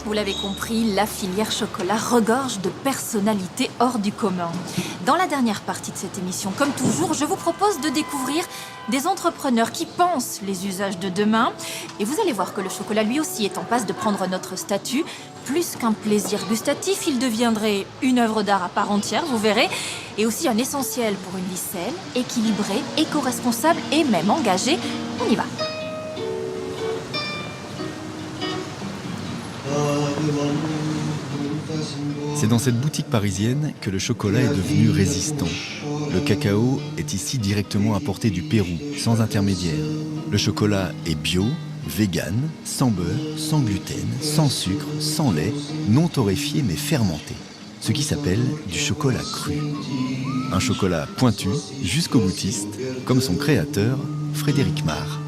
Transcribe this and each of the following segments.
Vous l'avez compris, la filière chocolat regorge de personnalités hors du commun. Dans la dernière partie de cette émission, comme toujours, je vous propose de découvrir des entrepreneurs qui pensent les usages de demain. Et vous allez voir que le chocolat, lui aussi, est en passe de prendre notre statut. Plus qu'un plaisir gustatif, il deviendrait une œuvre d'art à part entière, vous verrez. Et aussi un essentiel pour une vie saine, équilibrée, éco-responsable et même engagée. On y va. C'est dans cette boutique parisienne que le chocolat est devenu résistant. Le cacao est ici directement apporté du Pérou, sans intermédiaire. Le chocolat est bio, vegan, sans beurre, sans gluten, sans sucre, sans lait, non torréfié mais fermenté. Ce qui s'appelle du chocolat cru. Un chocolat pointu jusqu'au boutiste, comme son créateur, Frédéric Mar.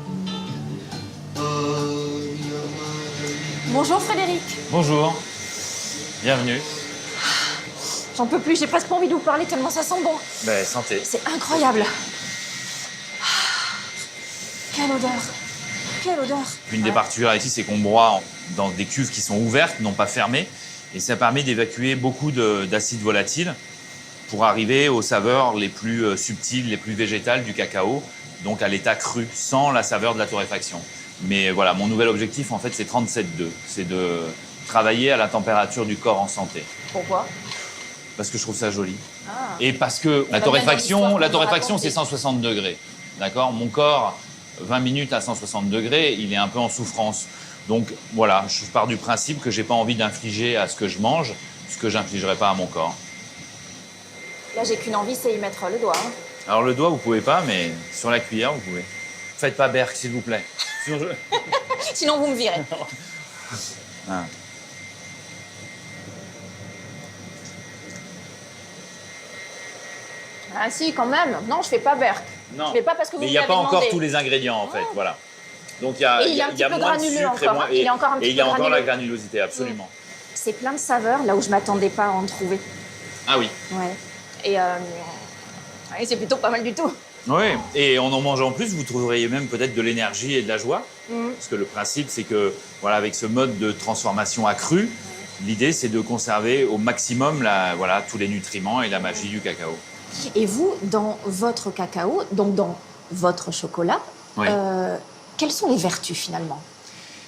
Bonjour Frédéric. Bonjour, bienvenue. J'en peux plus, j'ai presque pas envie de vous parler tellement ça sent bon. Ben, santé. C'est incroyable. Quelle odeur. Quelle odeur. Une des particularités ici, c'est qu'on broie dans des cuves qui sont ouvertes, non pas fermées, et ça permet d'évacuer beaucoup d'acides volatiles pour arriver aux saveurs les plus subtiles, les plus végétales du cacao, donc à l'état cru, sans la saveur de la torréfaction. Mais voilà, mon nouvel objectif, en fait, c'est 37,2. C'est de travailler à la température du corps en santé. Pourquoi? Parce que je trouve ça joli. Ah. Et parce que la torréfaction, c'est 160 degrés. D'accord? Mon corps, 20 minutes à 160 degrés, il est un peu en souffrance. Donc voilà, je pars du principe que j'ai pas envie d'infliger à ce que je mange ce que j'infligerai pas à mon corps. Là, j'ai qu'une envie, c'est y mettre le doigt. Alors le doigt, vous pouvez pas, mais sur la cuillère, vous pouvez. Faites pas berk, s'il vous plaît. Sinon, vous me virez. Ah. Ah si, quand même. Non, je fais pas berk. Non, Je fais pas parce que vous mais il me n'y a l'avez pas encore demandé. tous les ingrédients, en fait. Voilà. Donc il y a, Et il est un il y a petit peu moins de granuleux sucre encore, hein. Il est encore un petit et il y a peu encore la granuleux. granulosité, absolument. C'est plein de saveurs, là où je m'attendais pas à en trouver. Ah oui. Ouais. Et ouais, c'est plutôt pas mal du tout. Oui, et en mangeant plus, vous trouveriez même peut-être de l'énergie et de la joie. Parce que le principe, c'est que, voilà, avec ce mode de transformation accrue, l'idée, c'est de conserver au maximum voilà, tous les nutriments et la magie du cacao. Et vous, dans votre cacao, donc dans votre chocolat, Oui. quelles sont les vertus finalement?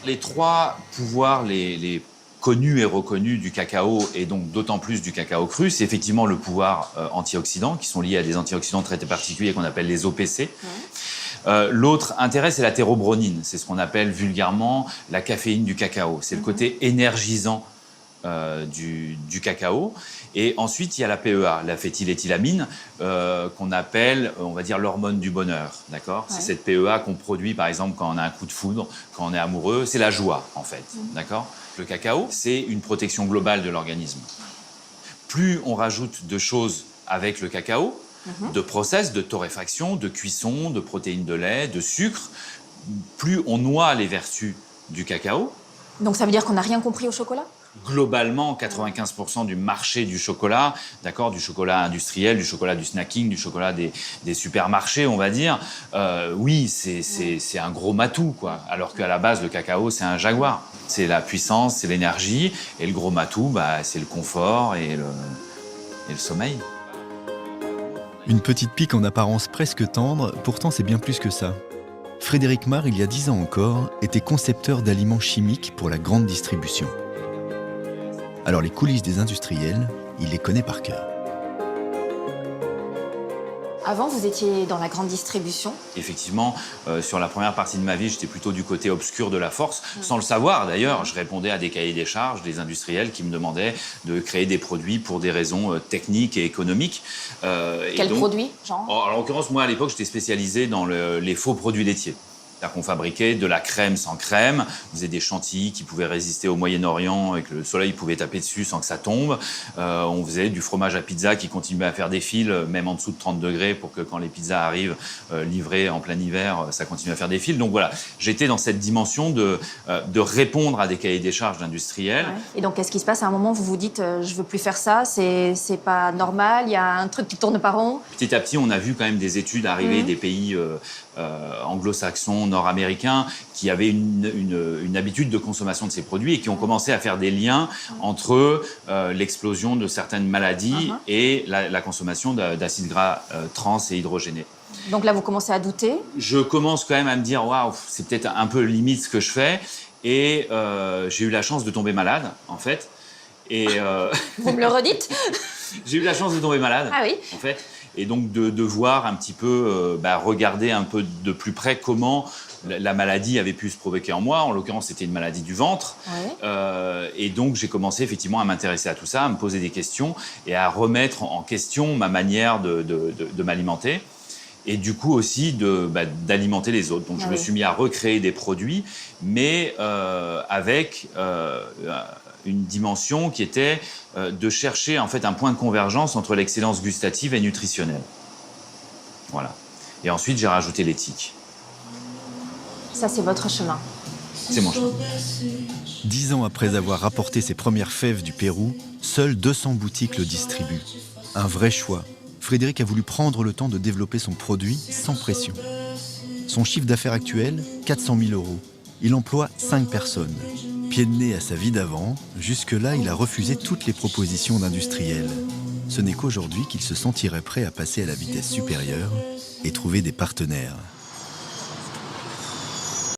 Les trois pouvoirs les connus et reconnus du cacao, et donc d'autant plus du cacao cru, c'est effectivement le pouvoir antioxydant, qui sont liés à des antioxydants très particuliers qu'on appelle les OPC. L'autre intérêt, c'est la thérobronine. C'est ce qu'on appelle vulgairement la caféine du cacao. C'est le côté énergisant du cacao. Et ensuite, il y a la PEA, la phényléthylamine, qu'on appelle, on va dire, l'hormone du bonheur. D'accord ? C'est cette PEA qu'on produit, par exemple, quand on a un coup de foudre, quand on est amoureux. C'est la joie, en fait. D'accord ? Le cacao, c'est une protection globale de l'organisme. Plus on rajoute de choses avec le cacao, de process, de torréfaction, de cuisson, de protéines de lait, de sucre, plus on noie les vertus du cacao. Donc ça veut dire qu'on n'a rien compris au chocolat? Globalement, 95% du marché du chocolat, d'accord, du chocolat industriel, du chocolat du snacking, du chocolat des supermarchés, on va dire, oui, c'est un gros matou, quoi. Alors qu'à la base, le cacao, c'est un jaguar. C'est la puissance, c'est l'énergie, et le gros matou, bah, c'est le confort et le sommeil. Une petite pique en apparence presque tendre, pourtant c'est bien plus que ça. Frédéric Mar, il y a 10 ans encore, était concepteur d'aliments chimiques pour la grande distribution. Alors les coulisses des industriels, il les connaît par cœur. Avant, vous étiez dans la grande distribution. Effectivement, sur la première partie de ma vie, j'étais plutôt du côté obscur de la force. Sans le savoir, d'ailleurs, je répondais à des cahiers des charges des industriels qui me demandaient de créer des produits pour des raisons techniques et économiques. Quels produits, genre? En l'occurrence, moi, à l'époque, j'étais spécialisé dans les faux produits laitiers. C'est-à-dire qu'on fabriquait de la crème sans crème, on faisait des chantilly qui pouvaient résister au Moyen-Orient et que le soleil pouvait taper dessus sans que ça tombe. On faisait du fromage à pizza qui continuait à faire des fils, même en dessous de 30 degrés, pour que quand les pizzas arrivent livrées en plein hiver, ça continue à faire des fils. Donc voilà, j'étais dans cette dimension de répondre à des cahiers des charges d'industriels. Ouais. Et donc, qu'est-ce qui se passe à un moment? Vous vous dites, je veux plus faire ça, c'est pas normal, il y a un truc qui tourne pas rond. Petit à petit, on a vu quand même des études arriver des pays anglo-saxons, nord-américains, qui avaient une habitude de consommation de ces produits et qui ont commencé à faire des liens entre l'explosion de certaines maladies et la consommation d'acides gras trans et hydrogénés. Donc là, vous commencez à douter? Je commence quand même à me dire, waouh, c'est peut-être un peu limite ce que je fais. Et j'ai eu la chance de tomber malade, en fait. Et Vous me le redites? j'ai eu la chance de tomber malade, en fait. Et donc de voir un petit peu, regarder un peu de plus près comment la maladie avait pu se provoquer en moi. En l'occurrence, c'était une maladie du ventre. Et donc, j'ai commencé effectivement à m'intéresser à tout ça, à me poser des questions et à remettre en question ma manière de m'alimenter. Et du coup aussi d'alimenter les autres. Donc je me suis mis à recréer des produits, mais avec une dimension qui était de chercher en fait un point de convergence entre l'excellence gustative et nutritionnelle. Voilà. Et ensuite j'ai rajouté l'éthique. Ça, c'est votre chemin. C'est mon chemin. 10 ans après avoir rapporté ses premières fèves du Pérou, seules 200 boutiques le distribuent. Un vrai choix. Frédéric a voulu prendre le temps de développer son produit sans pression. Son chiffre d'affaires actuel, 400 000 €. Il emploie 5 personnes. Pied de nez à sa vie d'avant, jusque-là, il a refusé toutes les propositions d'industriels. Ce n'est qu'aujourd'hui qu'il se sentirait prêt à passer à la vitesse supérieure et trouver des partenaires.